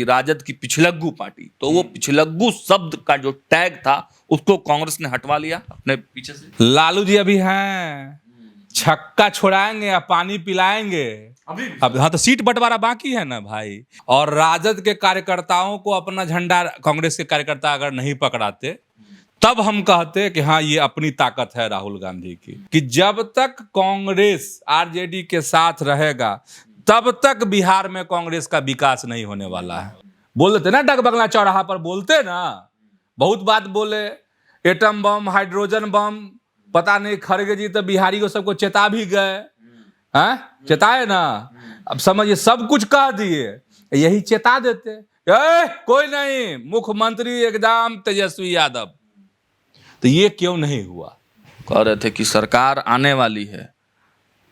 राजद की पिछलग्गू पार्टी, तो वो पिछलग्गू शब्द का जो टैग था उसको कांग्रेस ने हटवा लिया अपने पीछे से। लालू जी अभी हैं, छक्का छोड़ाएंगे या पानी पिलाएंगे अब। हाँ, तो सीट बंटवारा बाकी है ना भाई। और राजद के कार्यकर्ताओं को अपना झंडा कांग्रेस के कार्यकर्ता अगर नहीं पकड़ाते तब हम कहते कि हाँ, ये अपनी ताकत है राहुल गांधी की, कि जब तक कांग्रेस आरजेडी के साथ रहेगा तब तक बिहार में कांग्रेस का विकास नहीं होने वाला है। बोलते ना डगबगला चौराहा पर, बोलते ना बहुत बात बोले, एटम बम, हाइड्रोजन बम, पता नहीं खड़गे जी तो बिहारी को सबको चेता भी गए हैं, चेताए ना। अब समझिए सब कुछ कह दिए, यही चेता देते कोई नहीं, मुख्यमंत्री एकदम तेजस्वी यादव। तो ये क्यों नहीं हुआ? कह रहे थे कि सरकार आने वाली है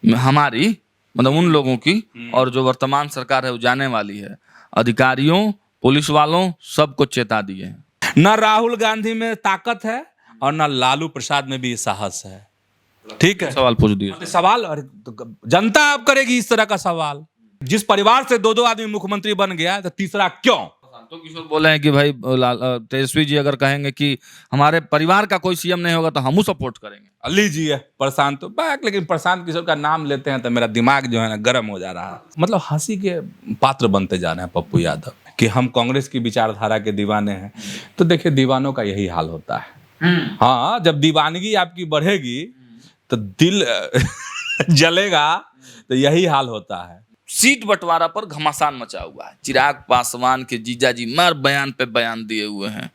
हमारी, मतलब उन लोगों की, और जो वर्तमान सरकार है वो जाने वाली है। अधिकारियों, पुलिस वालों, सबको चेता दिए हैं। न राहुल गांधी में ताकत है और न लालू प्रसाद में भी साहस है। ठीक है, सवाल पूछ दिए। सवाल अरे तो जनता आप करेगी इस तरह का सवाल। जिस परिवार से दो आदमी मुख्यमंत्री बन गया तो तीसरा क्यों? तो किशोर बोले हैं कि भाई तेजस्वी जी अगर कहेंगे कि हमारे परिवार का कोई सीएम नहीं होगा तो हम सपोर्ट करेंगे। लीजिए प्रशांत तो बैक, लेकिन प्रशांत किशोर का नाम लेते हैं तो मेरा दिमाग जो है ना गर्म हो जा रहा है। मतलब हंसी के पात्र बनते जा रहे हैं पप्पू यादव कि हम कांग्रेस की विचारधारा के दीवाने हैं। तो देखिए, दीवानों का यही हाल होता है। हाँ, जब दीवानगी आपकी बढ़ेगी तो दिल जलेगा, तो यही हाल होता है। सीट बंटवारा पर घमासान मचा हुआ है। चिराग पासवान के जीजाजी मर बयान पे बयान दिए हुए हैं।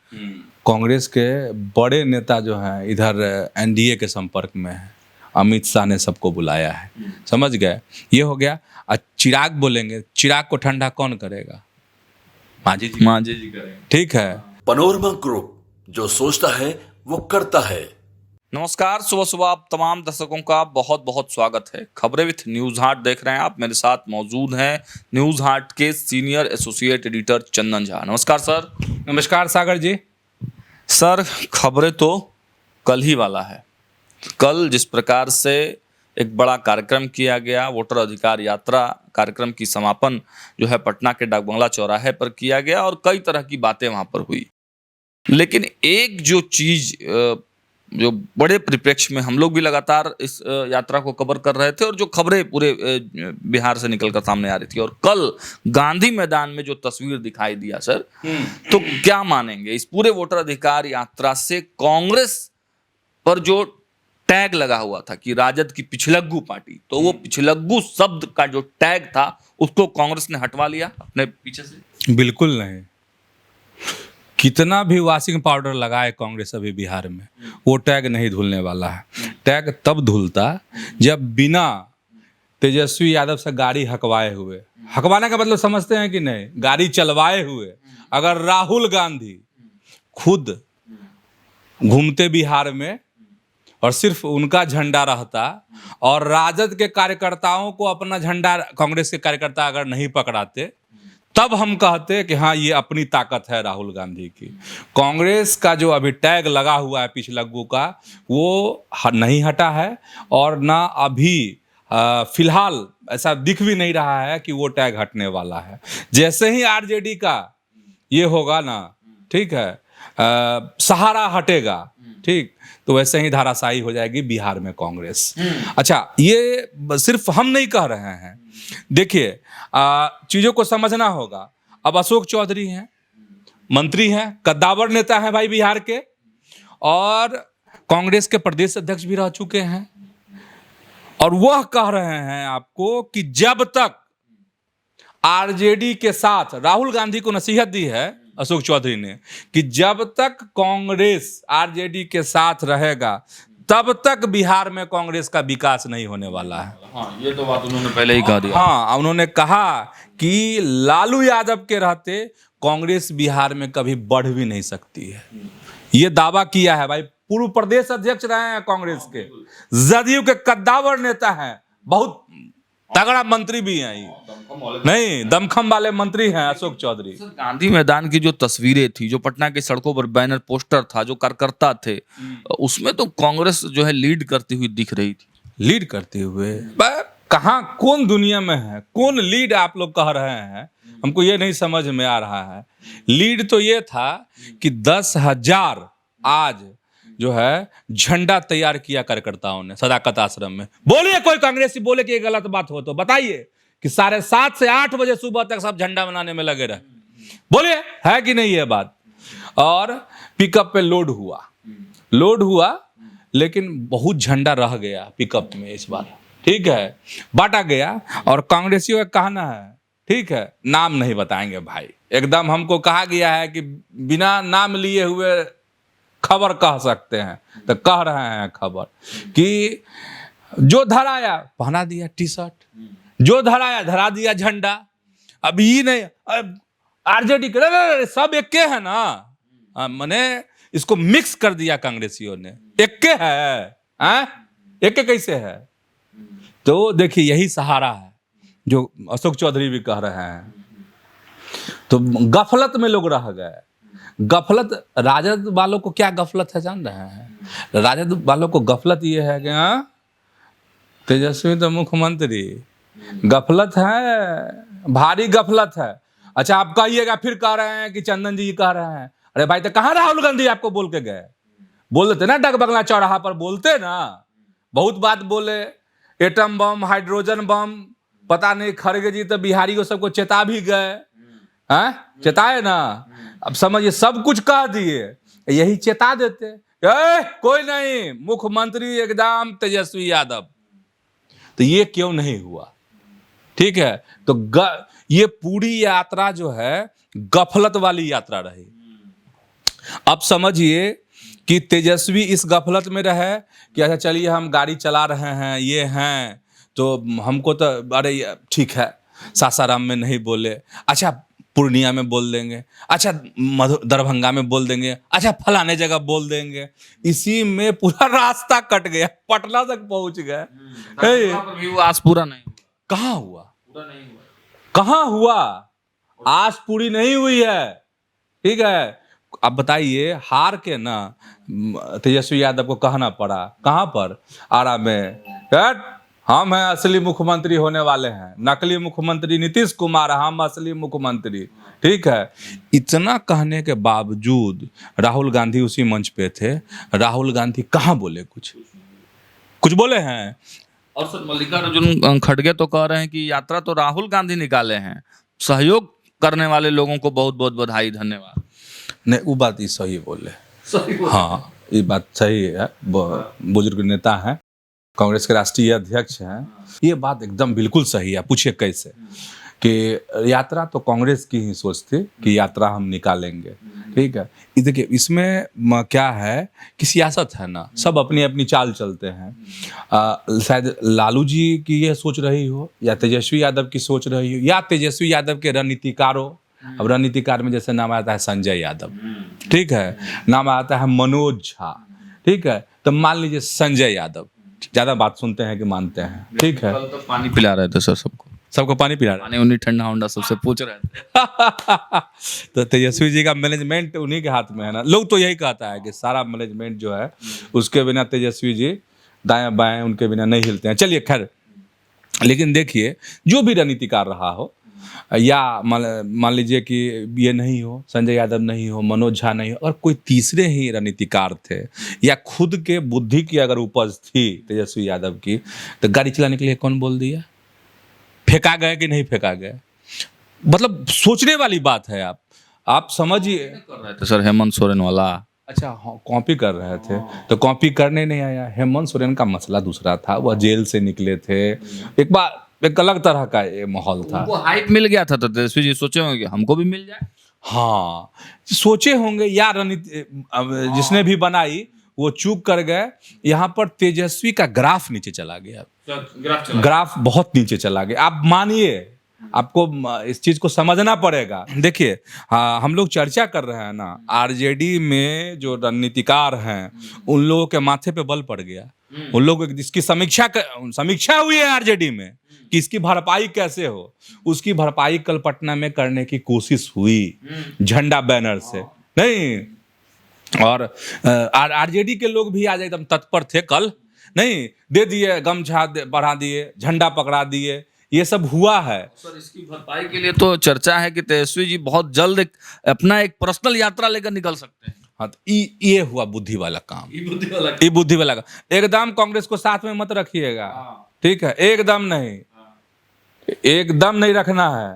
कांग्रेस के बड़े नेता जो हैं इधर एनडीए के संपर्क में है। अमित शाह ने सबको बुलाया है, समझ गए। ये हो गया। चिराग बोलेंगे, चिराग को ठंडा कौन करेगा? मांझी जी करेंगे। ठीक है। पैनोरमा ग्रुप, जो सोचता है वो करता है। नमस्कार, सुबह सुबह आप तमाम दर्शकों का बहुत बहुत स्वागत है। खबरें विथ न्यूज हार्ट देख रहे हैं आप। मेरे साथ मौजूद हैं न्यूज हार्ट के senior associate editor Chandan Jha. नमस्कार सर। नमस्कार सागर जी। सर, खबरें तो कल ही वाला है। कल जिस प्रकार से एक बड़ा कार्यक्रम किया गया, वोटर अधिकार यात्रा कार्यक्रम की समापन जो है पटना के डाकबंगला चौराहे पर किया गया और कई तरह की बातें वहां पर हुई। लेकिन एक जो चीज जो बड़े परिप्रेक्ष्य में हम लोग भी लगातार इस यात्रा को कवर कर रहे थे और जो खबरें पूरे बिहार से निकलकर सामने आ रही थी, और कल गांधी मैदान में जो तस्वीर दिखाई दिया सर, तो क्या मानेंगे इस पूरे वोटर अधिकार यात्रा से कांग्रेस पर जो टैग लगा हुआ था कि राजद की पिछलग्गू पार्टी, तो वो पिछलग्गू शब्द का जो टैग था उसको कांग्रेस ने हटवा लिया अपने पीछे से? बिल्कुल नहीं। कितना भी वॉशिंग पाउडर लगाए कांग्रेस अभी बिहार में, वो टैग नहीं धुलने वाला है। टैग तब धुलता जब बिना तेजस्वी यादव से गाड़ी हकवाए हुए, हकवाने का मतलब समझते हैं कि नहीं, गाड़ी चलवाए हुए अगर राहुल गांधी खुद घूमते बिहार में और सिर्फ उनका झंडा रहता और राजद के कार्यकर्ताओं को अपना झंडा कांग्रेस के कार्यकर्ता अगर नहीं पकड़ाते तब हम कहते कि हाँ, ये अपनी ताकत है राहुल गांधी की। कांग्रेस का जो अभी टैग लगा हुआ है पिछलग्गू का, वो नहीं हटा है और ना अभी फिलहाल ऐसा दिख भी नहीं रहा है कि वो टैग हटने वाला है। जैसे ही आरजेडी का ये होगा ना, ठीक है, सहारा हटेगा, ठीक, तो वैसे ही धाराशायी हो जाएगी बिहार में कांग्रेस। अच्छा, ये सिर्फ हम नहीं कह रहे हैं। देखिए, चीजों को समझना होगा। अब अशोक चौधरी हैं, मंत्री हैं, कद्दावर नेता हैं भाई बिहार के, और कांग्रेस के प्रदेश अध्यक्ष भी रह चुके हैं, और वह कह रहे हैं आपको कि जब तक आरजेडी के साथ, राहुल गांधी को नसीहत दी है अशोक चौधरी ने कि जब तक कांग्रेस आरजेडी के साथ रहेगा तब तक बिहार में कांग्रेस का विकास नहीं होने वाला है। हाँ, ये तो बात उन्होंने पहले ही कह दिया। हाँ, उन्होंने कहा कि लालू यादव के रहते कांग्रेस बिहार में कभी बढ़ भी नहीं सकती है। ये दावा किया है भाई। पूर्व प्रदेश अध्यक्ष रहे हैं कांग्रेस के, जदयू के कद्दावर नेता हैं, बहुत तगड़ा मंत्री भी हैं, नहीं दमखम वाले मंत्री हैं अशोक चौधरी। गांधी मैदान की जो तस्वीरें थी, जो पटना की सड़कों पर बैनर पोस्टर था, जो कार्यकर्ता थे, उसमें तो कांग्रेस जो है लीड करती हुई दिख रही थी। लीड करते हुए कहाँ, कौन दुनिया में है, कौन लीड आप लोग कह रहे हैं? हमको ये नहीं समझ में आ रहा है। लीड तो ये था कि 10,000 आज जो है झंडा तैयार किया कार्यकर्ताओं ने सदाकत आश्रम में। बोलिए कोई कांग्रेसी बोले कि ये गलत बात हो तो बताइए कि 7:30 से 8 बजे सुबह तक सब झंडा बनाने में लगे रहे। बोलिए है कि नहीं ये बात। और पिकअप पे लोड हुआ लेकिन बहुत झंडा रह गया पिकअप में इस बार, ठीक है, बांटा गया। और कांग्रेसियों का कहना है, ठीक है, नाम नहीं बताएंगे भाई, एकदम हमको कहा गया है कि बिना नाम लिए हुए खबर कह सकते हैं, तो कह रहे हैं खबर कि जो धराया पहना दिया टी शर्ट, जो धराया धरा दिया झंडा। अब ये नहीं आरजेडी के सब एक के है ना, मैंने इसको मिक्स कर दिया कांग्रेसियों ने, एक के है, एक के कैसे है। तो देखिए यही सहारा है जो अशोक चौधरी भी कह रहे हैं। तो गफलत में लोग रह गए। गफलत राजद वालों को क्या गफलत है जान रहे हैं? राजद वालों को गफलत ये है कि तेजस्वी तो मुख्यमंत्री, गफलत है, भारी गफलत है। अच्छा आप कहिएगा, फिर कह रहे हैं कि चंदन जी कह रहे हैं, अरे भाई तो कहाँ राहुल गांधी आपको बोल के गए? बोल देते ना डग बंगला चौराहा पर, बोलते ना, बहुत बात बोले, एटम बम, हाइड्रोजन बम, पता नहीं खड़गे जी तो बिहारी को सबको चेता भी गए, चेताए ना। अब समझिए सब कुछ कह दिए, यही चेता देते कोई नहीं, मुख्यमंत्री एकदम तेजस्वी यादव। तो ये क्यों नहीं हुआ? ठीक है, तो ये पूरी यात्रा जो है गफलत वाली यात्रा रही। अब समझिए कि तेजस्वी इस गफलत में रहे कि अच्छा चलिए हम गाड़ी चला रहे हैं, ये हैं, तो हमको तो अरे ठीक है सासाराम में नहीं बोले, अच्छा पूर्णिया में बोल देंगे, अच्छा दरभंगा में बोल देंगे, अच्छा फलाने जगह बोल देंगे। इसी में पूरा रास्ता कट गया, पटना तक पहुंच गए। आज पूरा नहीं हुआ। कहाँ हुआ? कहाँ हुआ? आज पूरी नहीं हुई है, ठीक है। अब बताइए, हार के ना तेजस्वी यादव को कहना पड़ा, कहाँ पर? आरा में हम हैं असली मुख्यमंत्री होने वाले हैं, नकली मुख्यमंत्री नीतीश कुमार, हम असली मुख्यमंत्री, ठीक है। इतना कहने के बावजूद राहुल गांधी उसी मंच पे थे, राहुल गांधी कहाँ बोले? कुछ बोले हैं? और सर मल्लिकार्जुन खड़गे तो कह रहे हैं कि यात्रा तो राहुल गांधी निकाले हैं, सहयोग करने वाले लोगों को बहुत बहुत बधाई, धन्यवाद। नहीं, वो बात ही सही बोले, हाँ ये बात सही है, बुजुर्ग नेता हैं, कांग्रेस के राष्ट्रीय अध्यक्ष हैं, ये बात एकदम बिल्कुल सही है। पूछिए कैसे? कि यात्रा तो कांग्रेस की ही सोच थी कि यात्रा हम निकालेंगे, ठीक है। देखिए इसमें क्या है कि सियासत है ना, सब अपनी अपनी चाल चलते हैं। शायद लालू जी की ये सोच रही हो, या तेजस्वी यादव की सोच रही हो, या तेजस्वी यादव के रणनीतिकारों। अब रणनीतिकार में जैसे नाम आता है संजय यादव, ठीक है, नाम आता है मनोज झा, ठीक है। तो मान लीजिए संजय यादव ज्यादा बात सुनते हैं कि मानते हैं, ठीक है। कल तो पानी पिला रहे थे सर, सबको पानी पिला रहे, उन्हीं ठंडा उंडा सबसे पूछ रहे थे। तो तेजस्वी जी का मैनेजमेंट उन्हीं के हाथ में है ना। लोग तो यही कहता है कि सारा मैनेजमेंट जो है उसके बिना तेजस्वी जी दाएं बाएं उनके बिना नहीं हिलते हैं। चलिए खैर, लेकिन देखिए जो भी रणनीतिकार रहा हो, या मान लीजिए कि ये नहीं हो, संजय यादव नहीं हो, मनोज झा नहीं हो, और कोई तीसरे ही रणनीतिकार थे, या खुद के बुद्धि की अगर उपज थी तेजस्वी यादव की, तो गाड़ी चलाने के लिए कौन बोल दिया? फेंका गए कि नहीं फेंका गए? मतलब सोचने वाली बात है। आप समझिए। कर रहे थे सर हेमंत सोरेन वाला, अच्छा हाँ, कॉपी कर रहे थे, तो कॉपी करने नहीं आया। हेमंत सोरेन का मसला दूसरा था, वह जेल से निकले थे, एक बार एक अलग तरह का ये माहौल था। वो हाइप मिल गया था, तो तेजस्वी जी सोचे होंगे कि हमको भी मिल जाए। हाँ सोचे होंगे, या रणनीति जिसने भी बनाई वो चूक कर गए। यहाँ पर तेजस्वी का ग्राफ नीचे चला गया, ग्राफ बहुत नीचे चला गया। आप मानिए, आपको इस चीज को समझना पड़ेगा। देखिए हाँ, हम लोग चर्चा कर रहे हैं ना, आरजेडी में जो रणनीतिकार हैं उन लोगों के माथे पे बल पड़ गया। उन लोगों की इसकी समीक्षा हुई है आरजेडी में कि इसकी भरपाई कैसे हो। उसकी भरपाई कल पटना में करने की कोशिश हुई झंडा बैनर से, नहीं। और आरजेडी के लोग भी आज एकदम तत्पर थे, कल नहीं दे दिए, गमछा बढ़ा दिए, झंडा पकड़ा दिए, ये सब हुआ है। सर इसकी भरपाई के लिए तो चर्चा है कि तेजस्वी जी बहुत जल्द अपना एक पर्सनल यात्रा लेकर निकल सकते हैं। हाँ, तो ये हुआ बुद्धि वाला काम, ये बुद्धि वाला ये बुद्धि वाला काम। एकदम कांग्रेस को साथ में मत रखिएगा, ठीक है, एकदम नहीं, एकदम नहीं रखना है,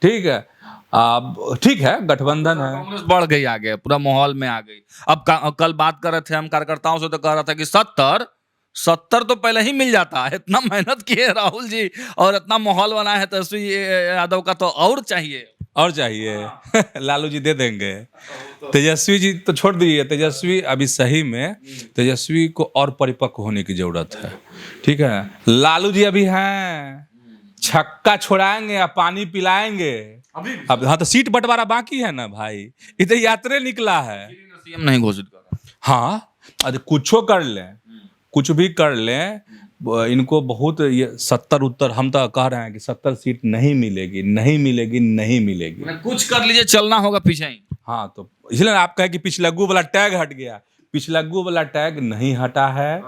ठीक है। अब ठीक है, गठबंधन है, कांग्रेस बढ़ गई आगे, पूरा माहौल में आ गई। अब कल बात कर रहे थे हम कार्यकर्ताओं से, तो कह रहा था कि 70 तो पहले ही मिल जाता है। इतना मेहनत किए राहुल जी और इतना माहौल बना है तेजस्वी यादव का, तो और चाहिए, और चाहिए। लालू जी दे देंगे। तेजस्वी जी तो छोड़ दीजिए, तेजस्वी अभी सही में तेजस्वी को और परिपक्व होने की जरूरत है, ठीक है। लालू जी अभी हैं, छक्का छोड़ाएंगे या पानी पिलाएंगे अब। हाँ, तो सीट बंटवारा बाकी है ना भाई, इधर यात्रा निकला है। सीएम नहीं घोषित कर रहा। हाँ, अरे कुछो कर लें, कुछ भी कर लें, इनको बहुत ये 70 उत्तर, हम तो कह रहे हैं कि 70 सीट नहीं मिलेगी, नहीं मिलेगी, नहीं मिलेगी। कुछ कर लीजिए, चलना होगा पीछे ही। हाँ, तो इसलिए आप कहें कि पिछलग्गू वाला टैग हट गया, पिछलग्गू वाला टैग नहीं हटा है।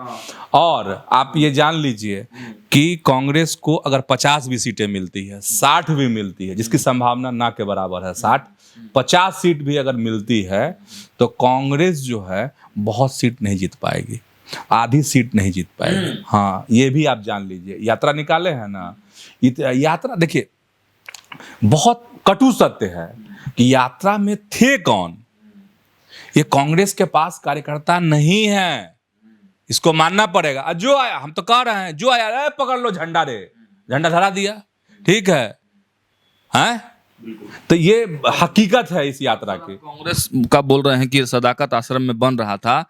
और आप ये जान लीजिए कि कांग्रेस को अगर 50 भी सीटें मिलती है, 60 भी मिलती है, जिसकी संभावना ना के बराबर है, 60-50 सीट भी अगर मिलती है, तो कांग्रेस जो है बहुत सीट नहीं जीत पाएगी, आधी सीट नहीं जीत पाएगी। हाँ, ये भी आप जान लीजिए। यात्रा निकाले हैं ना, यात्रा देखिए बहुत कटु सत्य है कि यात्रा में थे कौन। ये कांग्रेस के पास कार्यकर्ता नहीं है, इसको मानना पड़ेगा। जो आया, हम तो कह रहे हैं, जो आया अरे पकड़ लो झंडा, रे झंडा धरा दिया, ठीक है, हैं? तो ये हकीकत है इस यात्रा की। कांग्रेस का बोल रहे हैं कि सदाकत आश्रम में बन रहा था,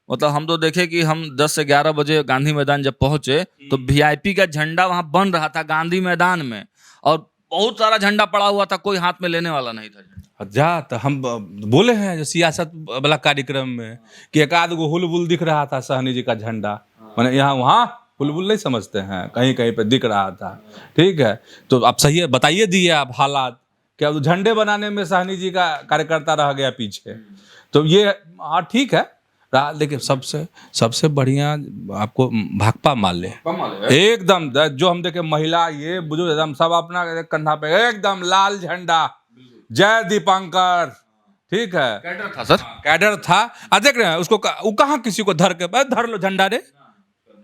मतलब हम तो देखे कि हम 10 से 11 बजे गांधी मैदान जब पहुंचे तो वीआईपी का झंडा वहां बन रहा था गांधी मैदान में, और बहुत सारा झंडा पड़ा हुआ था, कोई हाथ में लेने वाला नहीं था। जा तो हम बोले हैं जो सियासत वाला कार्यक्रम में कि एक आध गो हुलबुल दिख रहा था सहनी जी का झंडा, मैंने यहाँ वहाँ हुलबुल नहीं समझते हैं, कहीं कहीं पे दिख रहा था, ठीक है। तो आप सही है, बताइए दिए आप हालात, क्या झंडे बनाने में सहनी जी का कार्यकर्ता रह गया पीछे, तो ये हाँ ठीक है। देखिए सबसे बढ़िया आपको भाकपा माल ले, एकदम जो हम देखे महिला ये बुजुर्ग एकदम सब अपना कंधा पे एकदम लाल झंडा, जय दीपांकर, ठीक है, कैडर था सर, कैडर था। देख रहे हैं उसको, वो कहाँ किसी को धर के धर लो झंडा रे,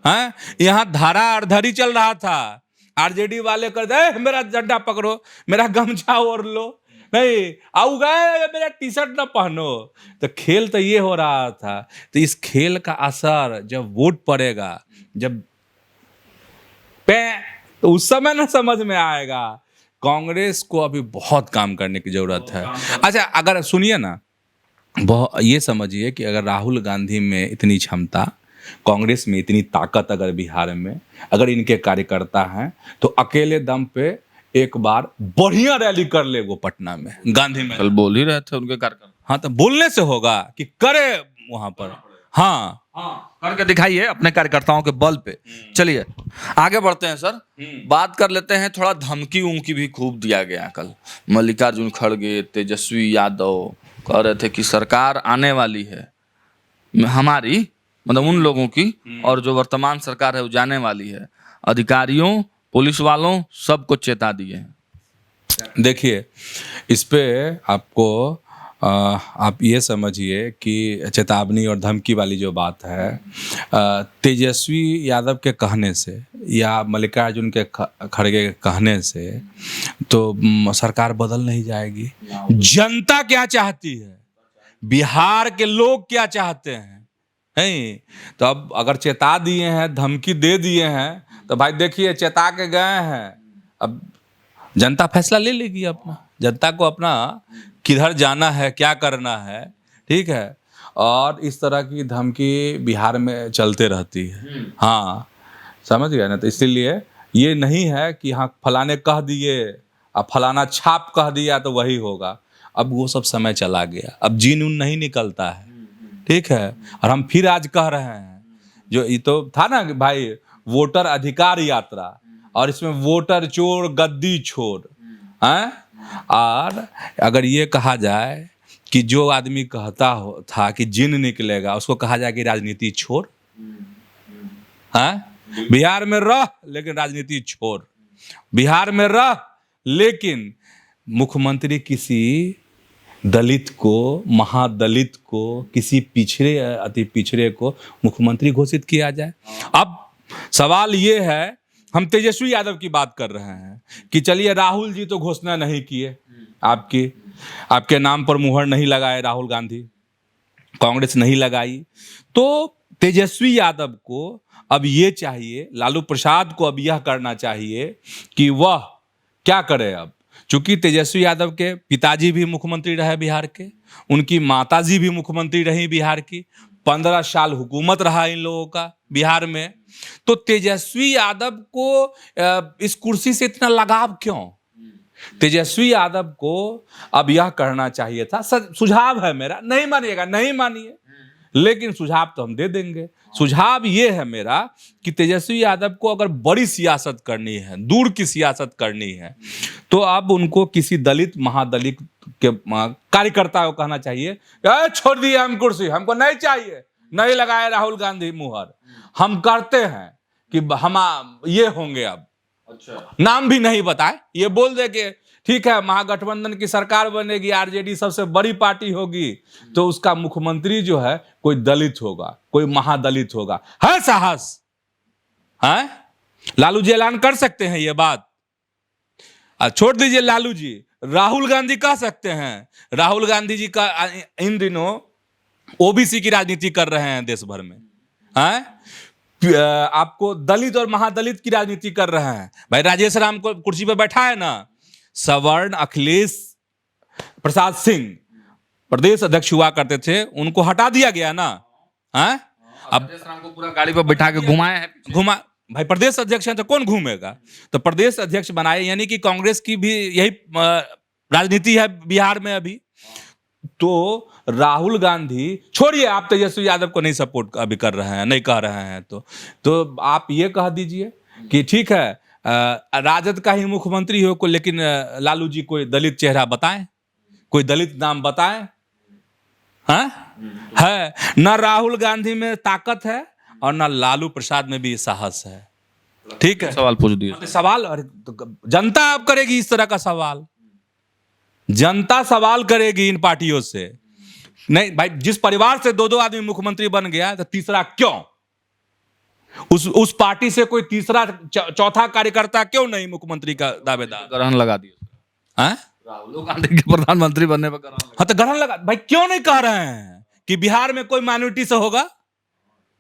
हैं? यहाँ धारा अड़धरी चल रहा था, आरजेडी वाले कर दे मेरा झंडा पकड़ो, मेरा गमछा ओढ़ लो, नहीं आओ गए मेरा टी शर्ट ना पहनो। तो खेल तो ये हो रहा था। तो इस खेल का असर जब वोट पड़ेगा, जब तो उस समय ना समझ में आएगा। कांग्रेस को अभी बहुत काम करने की जरूरत है। अच्छा, अगर सुनिए ना, ये समझिए कि अगर राहुल गांधी में इतनी क्षमता, कांग्रेस में इतनी ताकत अगर बिहार में अगर इनके कार्यकर्ता हैं, तो अकेले दम पे एक बार बढ़िया रैली कर ले वो पटना में, गांधी में। कल बोल ही रहे थे उनके कार्यकर्ता। हाँ, तो बोलने से होगा कि करे वहां पर, हाँ करके दिखाइए अपने कार्यकर्ताओं के बल पे। चलिए आगे बढ़ते हैं सर, बात कर लेते हैं थोड़ा धमकी उमकी भी खूब दिया गया कल। मल्लिकार्जुन खड़गे, तेजस्वी यादव कह रहे थे कि सरकार आने वाली है हमारी, मतलब उन लोगों की, और जो वर्तमान सरकार है वो जाने वाली है। अधिकारियों, पुलिस वालों सबको चेता दिए हैं। देखिए इस पे आपको आप ये समझिए कि चेतावनी और धमकी वाली जो बात है, तेजस्वी यादव के कहने से या मल्लिकार्जुन के खड़गे के कहने से तो सरकार बदल नहीं जाएगी। जनता क्या चाहती है, बिहार के लोग क्या चाहते हैं, नहीं? तो अब अगर चेता दिए हैं, धमकी दे दिए हैं, तो भाई देखिए चेता के गए हैं, अब जनता फैसला ले लेगी अपना, जनता को अपना किधर जाना है, क्या करना है, ठीक है। और इस तरह की धमकी बिहार में चलते रहती है, हाँ समझ गए ना। तो इसीलिए ये नहीं है कि हाँ फलाने कह दिए, अब फलाना छाप कह दिया तो वही होगा। अब वो सब समय चला गया, अब जीन उन नहीं निकलता है, ठीक है। और हम फिर आज कह रहे हैं, जो ये तो था ना कि भाई वोटर अधिकार यात्रा, और इसमें वोटर चोर गद्दी छोड़, हैं? और अगर ये कहा जाए कि जो आदमी कहता था कि जिन निकलेगा, उसको कहा जाए कि राजनीति छोड़, हैं? बिहार में रह लेकिन राजनीति छोड़, बिहार में रह, लेकिन मुख्यमंत्री किसी दलित को, महादलित को, किसी पिछड़े अति पिछड़े को मुख्यमंत्री घोषित किया जाए। अब सवाल ये है, हम तेजस्वी यादव की बात कर रहे हैं कि चलिए राहुल जी तो घोषणा नहीं किए, आपके नाम पर मुहर नहीं लगाए राहुल गांधी, कांग्रेस नहीं लगाई, तो तेजस्वी यादव को अब ये चाहिए, लालू प्रसाद को अब यह करना चाहिए कि वह क्या करे। अब चूंकि तेजस्वी यादव के पिताजी भी मुख्यमंत्री रहे बिहार के, उनकी माताजी भी मुख्यमंत्री रही बिहार की, 15 साल हुकूमत रहा इन लोगों का बिहार में, तो तेजस्वी यादव को इस कुर्सी से इतना लगाव क्यों? तेजस्वी यादव को अब यह करना चाहिए था। सुझाव है मेरा, नहीं मानिएगा नहीं मानिए, लेकिन सुझाव तो हम दे देंगे। सुझाव ये है मेरा कि तेजस्वी यादव को अगर बड़ी सियासत करनी है, दूर की सियासत करनी है, तो अब उनको किसी दलित महादलित के कार्यकर्ता को कहना चाहिए, छोड़ दिए हम कुर्सी, हमको नहीं चाहिए, नहीं लगाए राहुल गांधी मुहर, हम करते हैं कि हम ये होंगे। अब अच्छा, नाम भी नहीं बताए, ये बोल दे कि ठीक है महागठबंधन की सरकार बनेगी, आरजेडी सबसे बड़ी पार्टी होगी, तो उसका मुख्यमंत्री जो है कोई दलित होगा, कोई महादलित होगा। है साहस? है? लालू जी ऐलान कर सकते हैं ये बात? छोड़ दीजिए लालू जी, राहुल गांधी कह सकते हैं। राहुल गांधी जी का इन दिनों ओबीसी की राजनीति कर रहे हैं देश भर में, हैं? आपको दलित और महादलित की राजनीति कर रहे हैं। भाई राजेश राम को कुर्सी पर बैठा है ना, सवर्ण अखिलेश प्रसाद सिंह प्रदेश अध्यक्ष हुआ करते थे, उनको हटा दिया गया ना, हैं? अब राजेश राम को पूरा गाड़ी पर बिठा के घुमाए हैं, भाई प्रदेश अध्यक्ष हैं तो कौन घूमेगा? तो प्रदेश अध्यक्ष बनाए, यानी कि कांग्रेस की भी यही राजनीति है बिहार में अभी। तो राहुल गांधी छोड़िए, आप तेजस्वी यादव को नहीं सपोर्ट अभी कर रहे हैं, नहीं कह रहे हैं, तो आप ये कह दीजिए कि ठीक है राजद का ही मुख्यमंत्री हो को, लेकिन लालू जी कोई दलित चेहरा बताएं, कोई दलित नाम बताएं। है ना, राहुल गांधी में ताकत है और ना लालू प्रसाद में भी साहस है। ठीक है, सवाल पूछ दिए। सवाल तो जनता अब करेगी इस तरह का सवाल, जनता सवाल करेगी इन पार्टियों से। नहीं भाई, जिस परिवार से 2-2 आदमी मुख्यमंत्री बन गया तो तीसरा क्यों? उस पार्टी से कोई तीसरा चौथा कार्यकर्ता क्यों नहीं मुख्यमंत्री का दावेदार? ग्रहण लगा दिया राहुल गांधी के प्रधानमंत्री बनने पर ग्रहण। हाँ तो ग्रहण लगा, भाई क्यों नहीं कह रहे हैं कि बिहार में कोई माइनॉरिटी से होगा,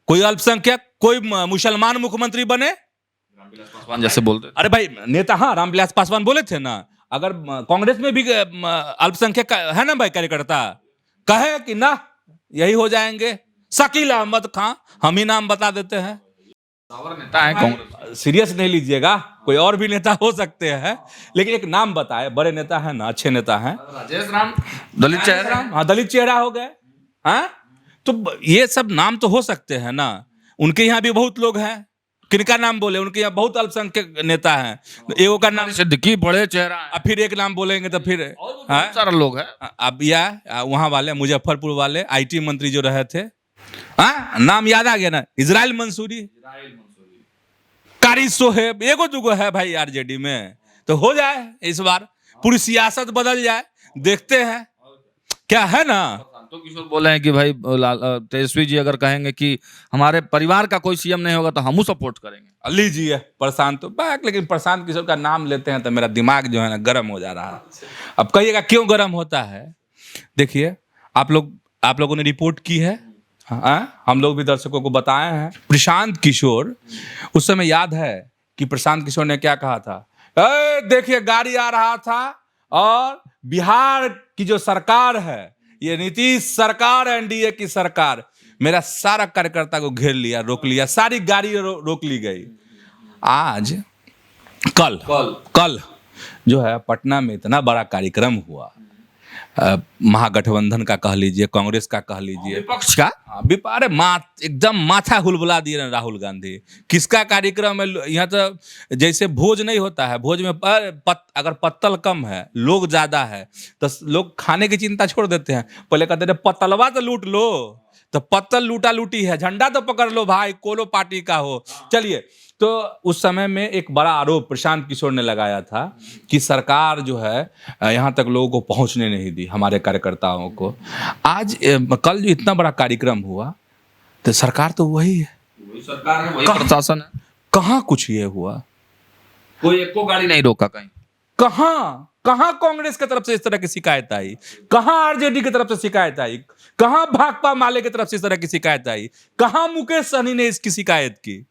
कोई अल्पसंख्यक, कोई मुसलमान मुख्यमंत्री बने? रामविलास पासवान जैसे बोलते। अरे भाई नेता, हाँ रामविलास पासवान बोले थे ना, अगर कांग्रेस में भी अल्पसंख्यक है ना भाई कार्यकर्ता, कहे कि ना यही हो जाएंगे, शकील अहमद खान, हम ही नाम बता देते हैं। नेता है कांग्रेस, सीरियस नहीं लीजिएगा, कोई और भी नेता हो सकते हैं, लेकिन एक नाम बताए, बड़े नेता है ना, अच्छे नेता हैं। राजेश राम दलित चेहरा, हाँ दलित चेहरा हो गए, हाँ तो ये सब नाम तो हो सकते हैं ना। उनके यहाँ भी बहुत लोग हैं, किनका नाम बोले? उनके यहाँ बहुत अल्पसंख्यक नेता हैं, एगो का नाम सिद्दीकी बड़े चेहरा, अब फिर एक नाम बोलेंगे तो फिर बहुत सारे लोग हैं। अब या वहां वाले मुजफ्फरपुर वाले आईटी मंत्री जो रहे थे, हाँ नाम याद आ गया ना, इजराइल मंसूरी, कारी सोहेब, एगो दुगो है भाई आरजेडी में, तो हो जाए इस बार, पूरी सियासत बदल जाए, देखते हैं क्या है ना। तो किशोर बोले हैं कि भाई तेजस्वी जी अगर कहेंगे कि हमारे परिवार का कोई सीएम नहीं होगा तो हम सपोर्ट करेंगे। लीजिए प्रशांत तो बैक, लेकिन प्रशांत किशोर का नाम लेते हैं तो मेरा दिमाग जो है ना गर्म हो जा रहा है। अब कहिएगा क्यों गर्म होता है? देखिए आप लोगों ने रिपोर्ट की है, हम लोग भी दर्शकों को बताए हैं। प्रशांत किशोर, उस समय याद है कि प्रशांत किशोर ने क्या कहा था? देखिए गाड़ी आ रहा था और बिहार की जो सरकार है, ये नीतीश सरकार, एनडीए की सरकार, मेरा सारा कार्यकर्ता को घेर लिया, रोक लिया, सारी गाड़ी रोक ली गई। आज कल जो है पटना में इतना बड़ा कार्यक्रम हुआ, महागठबंधन का कह लीजिए, कांग्रेस का कह लीजिए, विपक्ष का, अरे एकदम माथा हुलबुला दिए राहुल गांधी। किसका कार्यक्रम है? यहाँ तो जैसे भोज नहीं होता है, भोज में अगर पत्तल कम है, लोग ज्यादा है, तो लोग खाने की चिंता छोड़ देते हैं, पहले कहते थे पत्तलवा तो लूट लो, तो पत्तल लूटा लूटी है, झंडा तो पकड़ लो भाई, कोलो पार्टी का हो। चलिए, तो उस समय में एक बड़ा आरोप प्रशांत किशोर ने लगाया था कि सरकार जो है यहाँ तक लोगों को पहुंचने नहीं दी, हमारे कार्यकर्ताओं को। आज कल जो इतना बड़ा कार्यक्रम हुआ, तो सरकार तो वही है, वही सरकार है, वही प्रशासन है। कहाँ कुछ ये हुआ? कोई एको गाड़ी नहीं रोका कहीं। कहाँ कहाँ कांग्रेस की तरफ से इस तरह की शिकायत आई? कहाँ आरजेडी की तरफ से शिकायत आई? कहाँ भाकपा माले की तरफ से इस तरह की शिकायत आई? कहाँ मुकेश सहनी ने इसकी शिकायत की?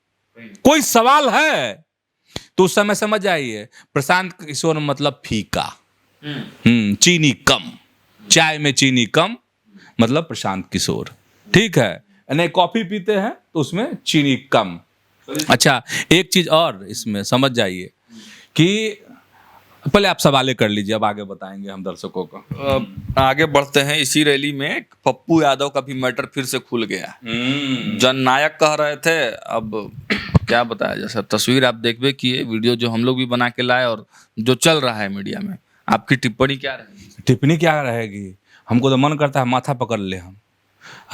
कोई सवाल है? तो उस समय समझ आइए, प्रशांत किशोर मतलब फीका, चीनी कम, चाय में चीनी कम, मतलब प्रशांत किशोर, ठीक है। नहीं, कॉफी पीते हैं तो उसमें चीनी कम। अच्छा, एक चीज और इसमें समझ जाइए कि पहले आप सवाले कर लीजिए, अब आगे बताएंगे हम दर्शकों को। आगे बढ़ते हैं। इसी रैली में पप्पू यादव का भी मैटर फिर से खुल गया। जननायक कह रहे थे, अब क्या बताया जाए सर, तस्वीर आप देखबे किए, वीडियो जो हम लोग भी बना के लाए और जो चल रहा है मीडिया में, आपकी टिप्पणी क्या रहेगी? टिप्पणी क्या रहेगी? हमको तो मन करता है माथा पकड़ ले हम,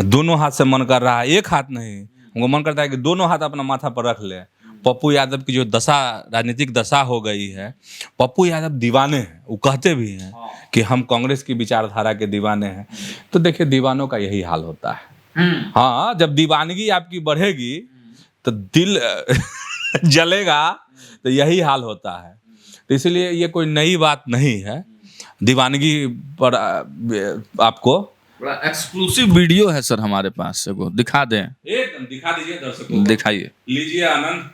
दोनों हाथ से मन कर रहा है, एक हाथ नहीं, हमको मन करता है कि दोनों हाथ अपना माथा पर रख ले। पप्पू यादव की जो दशा, राजनीतिक दशा हो गई है, पप्पू यादव दीवाने हैं, वो कहते भी हैं कि हम कांग्रेस की विचारधारा के दीवाने हैं। तो देखिए, दीवानों का यही हाल होता है। हाँ, जब दीवानगी आपकी बढ़ेगी तो दिल जलेगा, तो यही हाल होता है। तो इसलिए ये कोई नई बात नहीं है, दीवानगी पर आपको बड़ा एक्सक्लूसिव वीडियो है सर हमारे पास से, वो दिखा दें। एकदम दिखा दीजिए दर्शकों को, दिखाइए, लीजिए आनंद।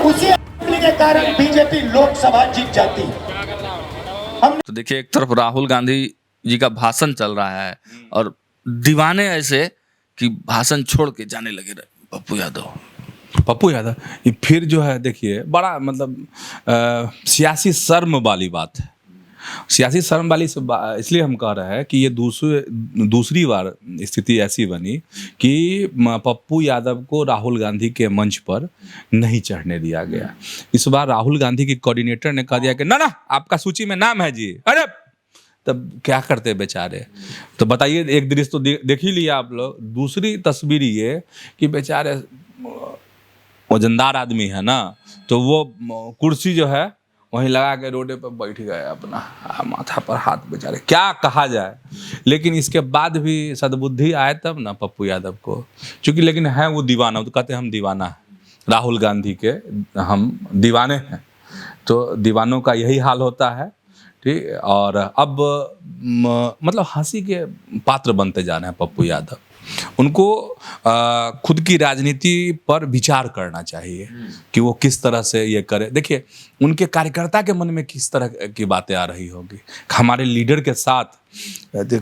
उसी के कारण बीजेपी लोकसभा जीत जाती है। तो देखिए, एक तरफ राहुल गांधी जी का भाषण चल रहा है और दीवाने ऐसे कि भाषण छोड़ के जाने लगे पप्पू यादव। पप्पू यादव ये फिर जो है, देखिए, बड़ा मतलब सियासी शर्म वाली बात है। सियासी शर्म वाली इसलिए हम कह रहे हैं कि ये दूसरी बार स्थिति ऐसी बनी कि पप्पू यादव को राहुल गांधी के मंच पर नहीं चढ़ने दिया गया। इस बार राहुल गांधी की कोऑर्डिनेटर ने कह दिया कि ना ना, आपका सूची में नाम है जी। अरे तब क्या करते बेचारे? तो बताइए, एक दृश्य तो देख ही लिया आप लोग। दूसरी तस्वीर ये कि बेचारे वजनदार आदमी है ना, तो वो कुर्सी जो है वहीं लगा के रोडे पर बैठ गए अपना, माथा पर हाथ, बेचारे क्या कहा जाए। लेकिन इसके बाद भी सद्बुद्धि आए तब ना पप्पू यादव को, चूंकि लेकिन है वो दीवाना, तो कहते हैं हम दीवाना हैं, राहुल गांधी के हम दीवाने हैं। तो दीवानों का यही हाल होता है, ठीक। और अब मतलब हंसी के पात्र बनते जा रहे हैं पप्पू यादव। उनको खुद की राजनीति पर विचार करना चाहिए कि वो किस तरह से ये करे। देखिए, उनके कार्यकर्ता के मन में किस तरह की बातें आ रही होगी। हमारे लीडर के साथ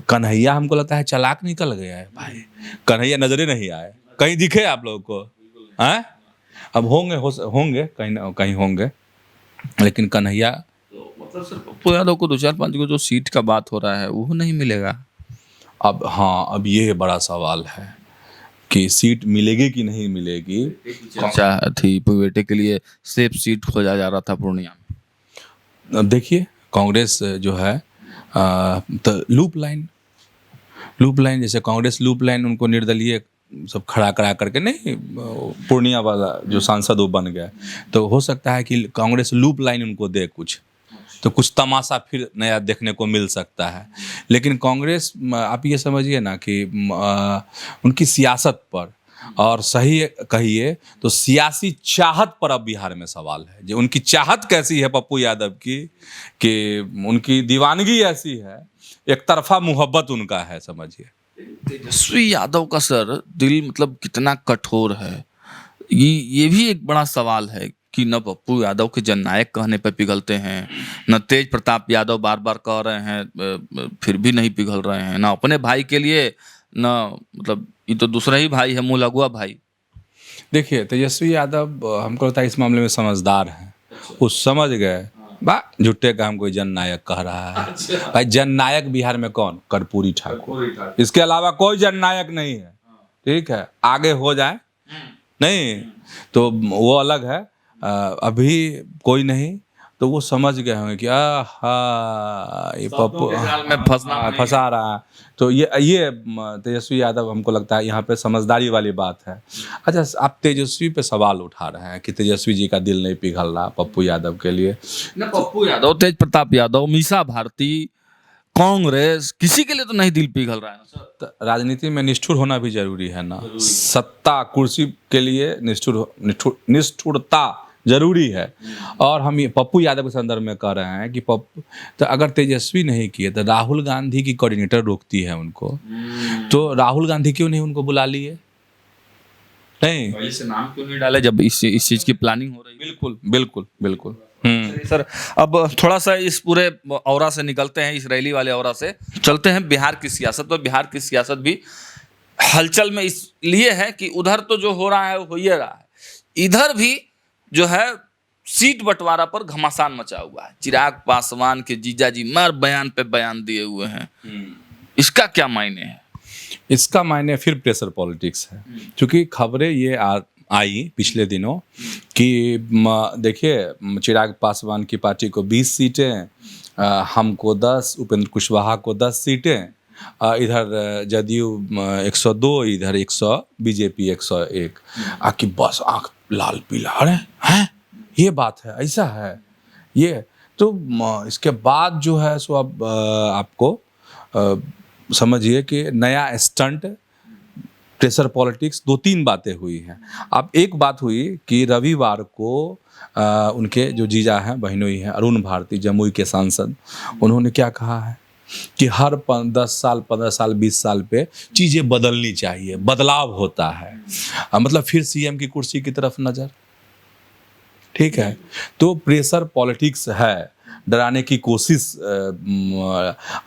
कन्हैया हमको लगता है चालाक निकल गया है भाई। कन्हैया नजरे नहीं आए, कहीं दिखे आप लोगों को? हैं? अब होंगे कहीं ना कहीं होंगे, लेकिन कन्हैया मतलब सर पप्पू यादव को 2-4-5 को जो सीट का बात हो रहा है वो नहीं मिलेगा। अब हाँ, अब ये बड़ा सवाल है कि सीट मिलेगी कि नहीं मिलेगी। चर्चा थी बेटे के लिए सेफ सीट खोजा जा रहा था पूर्णिया में। अब देखिए, कांग्रेस जो है तो लूप लाइन जैसे कांग्रेस लूप लाइन उनको निर्दलीय सब खड़ा करके नहीं, पूर्णिया वाला जो सांसद वो बन गया, तो हो सकता है कि कांग्रेस लूप लाइन उनको दे कुछ, तो कुछ तमाशा फिर नया देखने को मिल सकता है। लेकिन कांग्रेस, आप ये समझिए ना कि उनकी सियासत पर, और सही कहिए तो सियासी चाहत पर अब बिहार में सवाल है। जो उनकी चाहत कैसी है पप्पू यादव की, कि उनकी दीवानगी ऐसी है, एक तरफा मोहब्बत उनका है, समझिए। तेजस्वी यादव का सर दिल मतलब कितना कठोर है, ये भी एक बड़ा सवाल है कि न पप्पू यादव के जननायक कहने पर पिघलते हैं, न तेज प्रताप यादव बार बार कह रहे हैं फिर भी नहीं पिघल रहे हैं, ना अपने भाई के लिए, ना मतलब ये तो दूसरा ही भाई है, मुँह लगुआ भाई। देखिए, तेजस्वी यादव हमको लगता है इस मामले में समझदार हैं। वो समझ गए बा झुट्टे का हम कोई जननायक कह रहा है। भाई जननायक बिहार में कौन? कर्पूरी ठाकुर, इसके अलावा कोई जननायक नहीं है। ठीक है, आगे हो जाए नहीं तो वो अलग है। अभी कोई नहीं तो वो समझ गए होंगे कि ये पप्पू में फंसा रहा है। तो ये तेजस्वी यादव हमको लगता है यहाँ पे समझदारी वाली बात है। अच्छा, आप तेजस्वी पे सवाल उठा रहे हैं कि तेजस्वी जी का दिल नहीं पिघल रहा पप्पू यादव के लिए। न पप्पू यादव, तेज प्रताप यादव, मीसा भारती, कांग्रेस, किसी के लिए तो नहीं दिल पिघल रहा है ना सर। तो राजनीति में निष्ठुर होना भी जरूरी है ना। सत्ता कुर्सी के लिए निष्ठुरता जरूरी है। और हम ये पप्पू यादव के संदर्भ में कह रहे हैं कि पप्पू तो अगर तेजस्वी नहीं किए तो राहुल गांधी की कोऑर्डिनेटर रोकती है उनको, तो राहुल गांधी क्यों नहीं उनको बुला लिए? नहीं, पहले से नाम क्यों नहीं डाले जब इस चीज की प्लानिंग हो रही है? बिल्कुल बिल्कुल बिल्कुल। सर, अब थोड़ा सा इस पूरे औरा से निकलते हैं, इस रैली वाले औरा से चलते हैं बिहार की सियासत पर। बिहार की सियासत भी हलचल में इसलिए है कि उधर तो जो हो रहा है वो हो ही रहा है, इधर भी जो है सीट बंटवारा पर घमासान मचा हुआ है। चिराग पासवान के जीजाजी मार बयान पे बयान दिए हुए हैं। इसका क्या मायने है? इसका मायने फिर प्रेशर पॉलिटिक्स है, क्योंकि खबरें ये आई पिछले दिनों कि देखिए चिराग पासवान की पार्टी को 20 सीटें, हमको 10, उपेंद्र कुशवाहा को 10 सीटें, इधर जदयू 102, इधर 100, बीजेपी 101। आखि बस आँख लाल पीला, अरे हैं ये बात है, ऐसा है ये। तो इसके बाद जो है सो अब आपको समझिए कि नया स्टंट प्रेशर पॉलिटिक्स 2-3 बातें हुई हैं। अब एक बात हुई कि रविवार को उनके जो जीजा हैं, बहनोई हैं, अरुण भारती, जमुई के सांसद, उन्होंने क्या कहा है कि हर 10 साल, 15 साल, 20 साल पे चीज़ें बदलनी चाहिए, बदलाव होता है। मतलब फिर सीएम की कुर्सी की तरफ नज़र। ठीक है, तो प्रेशर पॉलिटिक्स है, डराने की कोशिश।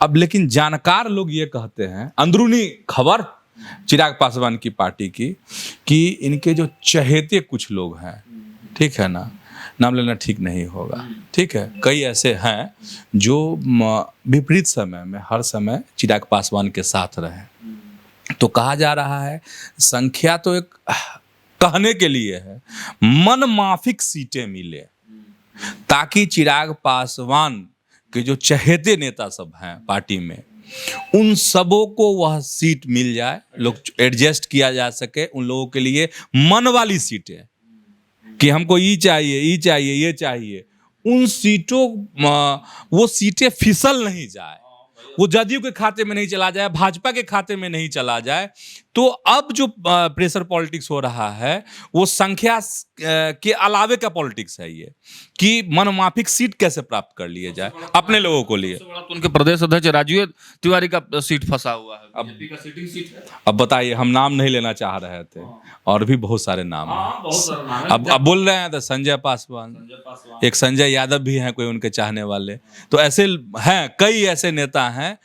अब लेकिन जानकार लोग ये कहते हैं, अंदरूनी खबर चिराग पासवान की पार्टी की, कि इनके जो चहेते कुछ लोग हैं, ठीक है ना, नाम लेना ठीक नहीं होगा, ठीक है, कई ऐसे हैं जो विपरीत समय में हर समय चिराग पासवान के साथ रहे। तो कहा जा रहा है, संख्या तो एक कहने के लिए है, मन माफिक सीटें मिले ताकि चिराग पासवान के जो चहेते नेता सब हैं पार्टी में, उन सबों को वह सीट मिल जाए, लोग एडजस्ट किया जा सके उन लोगों के लिए मन वाली सीटें, कि हमको ये चाहिए, ये चाहिए, ये चाहिए। उन सीटों, वो सीटें फिसल नहीं जाए, वो जदयू के खाते में नहीं चला जाए, भाजपा के खाते में नहीं चला जाए। तो अब जो प्रेशर पॉलिटिक्स हो रहा है वो संख्या के अलावे का पॉलिटिक्स है, ये कि मनमाफिक सीट कैसे प्राप्त कर लिए जाए अपने लोगों को लिए। तो उनके प्रदेश अध्यक्ष राजीव तिवारी का सीट फंसा हुआ है, बीजेपी का सीटिंग सीट है। अब बताइए, हम नाम नहीं लेना चाह रहे थे, और भी बहुत सारे नाम हैं। अब बोल रहे हैं तो संजय पासवान, एक संजय यादव भी हैं कोई उनके चाहने वाले। तो ऐसे हैं, कई ऐसे नेता हैं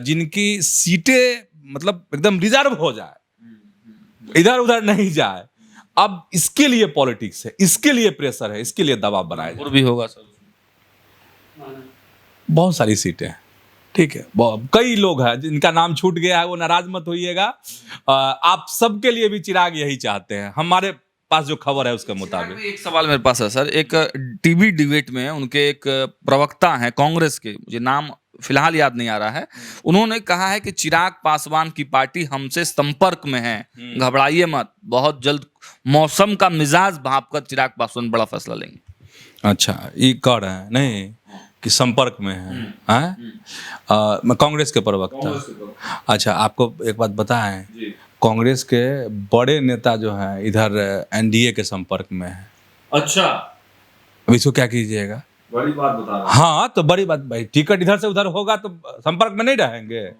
जिनकी सीटें मतलब एकदम रिजर्व हो जाए, इधर उधर नहीं जाए। अब इसके लिए पॉलिटिक्स है, इसके लिए प्रेशर है, इसके लिए दबाव बनाया जाए। और भी होगा सर, बहुत सारी सीटें हैं, ठीक है, कई लोग हैं जिनका नाम छूट गया है, वो नाराज मत होइएगा। आप सबके लिए भी चिराग यही चाहते हैं, हमारे पास जो खबर है उसके मुताबिक। एक सवाल मेरे पास है सर, एक टीवी डिबेट में उनके एक प्रवक्ता हैं कांग्रेस के, मुझे नाम फिलहाल याद नहीं आ रहा है, उन्होंने कहा है कि चिराग पासवान की पार्टी हमसे संपर्क में है, घबराइए मत, बहुत जल्द मौसम का मिजाज भाप कर चिराग पासवान बड़ा फैसला लेंगे। अच्छा, ये कह रहे हैं नहीं कि संपर्क में है, मैं कांग्रेस के प्रवक्ता। अच्छा, आपको एक बात बताएं, कांग्रेस के बड़े नेता जो हैं इधर एनडीए के संपर्क में है। अच्छा, अब इसको क्या कीजिएगा? बड़ी बात बता रहा। हाँ, तो बड़ी बात भाई, टिकट इधर से उधर होगा तो संपर्क में नहीं रहेंगे।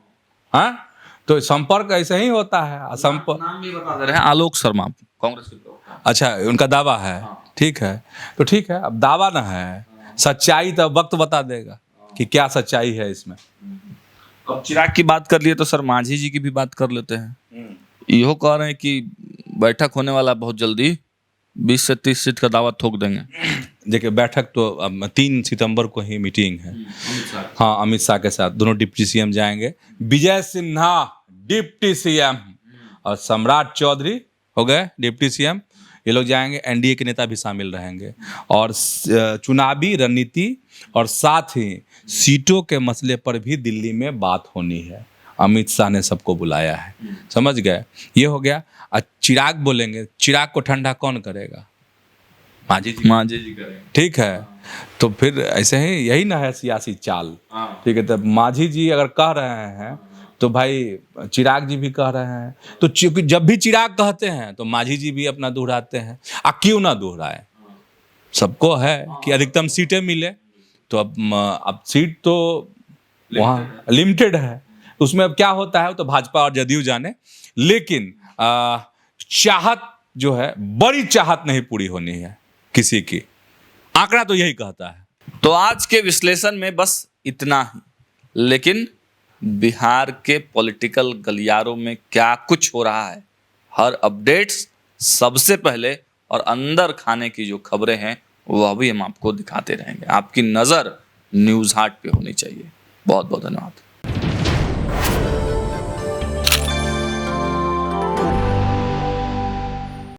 हाँ, तो संपर्क ऐसे ही होता है। नाम भी बता दे रहे हैं, आलोक शर्मा, कांग्रेस के प्रवक्ता। अच्छा, उनका दावा है, ठीक है, तो ठीक है। अब दावा ना है, सच्चाई तो वक्त बता देगा कि क्या सच्चाई है इसमें। अब चिराग की बात कर लिए तो सर मांझी जी की भी बात कर लेते हैं। यो कह रहे हैं कि बैठक होने वाला बहुत जल्दी, 20 से 30 सीट का दावा ठोक देंगे। देखिए बैठक तो 3 सितंबर को ही मीटिंग है। हाँ, अमित शाह के साथ दोनों डिप्टी सीएम जाएंगे। विजय सिन्हा डिप्टी सीएम और सम्राट चौधरी हो गए डिप्टी सीएम, ये लोग जाएंगे। एनडीए के नेता भी शामिल रहेंगे और चुनावी रणनीति और साथ ही सीटों के मसले पर भी दिल्ली में बात होनी है। अमित शाह ने सबको बुलाया है, समझ गए। ये हो गया। चिराग बोलेंगे, चिराग को ठंडा कौन करेगा? मांझी जी करेंगे। ठीक है, तो फिर ऐसे ही यही ना है सियासी चाल। ठीक है, तब मांझी जी अगर कह रहे हैं तो भाई चिराग जी भी कह रहे हैं, तो जब भी चिराग कहते हैं तो मांझी जी भी अपना दोहराते हैं। क्यों ना दोहराए? सबको है कि अधिकतम सीटें मिले, तो अब सीट तो वहाँ लिमिटेड है, उसमें अब क्या होता है तो भाजपा और जदयू जाने। लेकिन चाहत जो है, बड़ी चाहत नहीं पूरी होनी है किसी की, आंकड़ा तो यही कहता है। तो आज के विश्लेषण में बस इतना ही, लेकिन बिहार के पॉलिटिकल गलियारों में क्या कुछ हो रहा है, हर अपडेट्स सबसे पहले और अंदर खाने की जो खबरें हैं वह भी हम आपको दिखाते रहेंगे। आपकी नज़र न्यूज़ हाट पे होनी चाहिए। बहुत बहुत धन्यवाद।